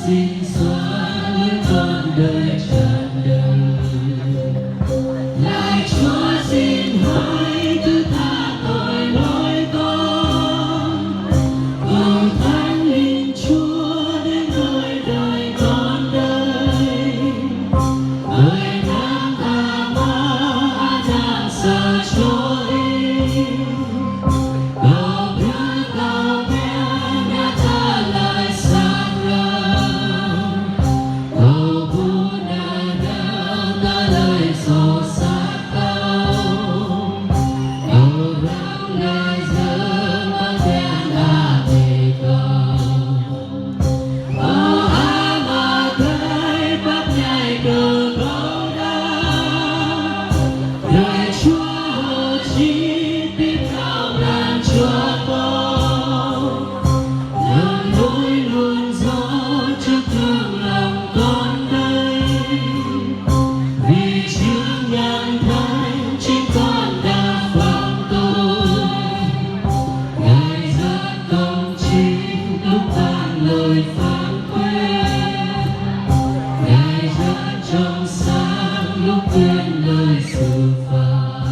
xin xóa những con đời tràn đầy. Lạy Chúa xin hãy thứ tha tội lỗi con, cầu Thánh Linh Chúa đến đời đời con đây. Người nam ta ma đang sợ trôi, cầu Chúa cầu mẹ đã trả lời sáng lòng, cầu Bố đã trả lời sâu sắc câu, cầu răng lời dâng bằng đèn đã về cầu. Ô ai mà thấy bác nhảy cờ câu đau, lời Chúa Hồ Chí tiếp theo đàn Chúa con, đường núi luôn gió trước thương lòng con đây, vì Chúa nhận thấy chính con đã phạm tội. Ngài rất công chính lúc ban lời phán quyết, Ngài rất trong sáng lúc tuyên lời xử phạt.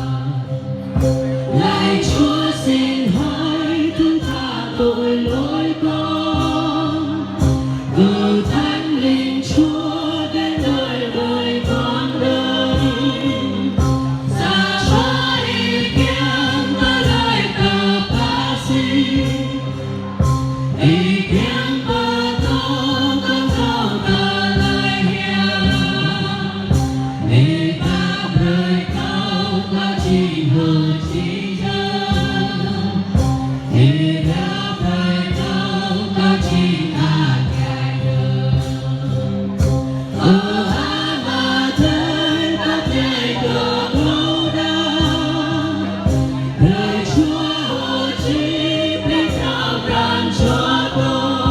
Lạy Chúa xin hãy thứ tha tội lỗi con, cầu Thánh Linh Chúa đến đời đời con đây. Ra cho ý kiến và lời cờ phá si, ý kiến và tô con thao cờ lời hiền, đi các đời cao ca chi hờ chi.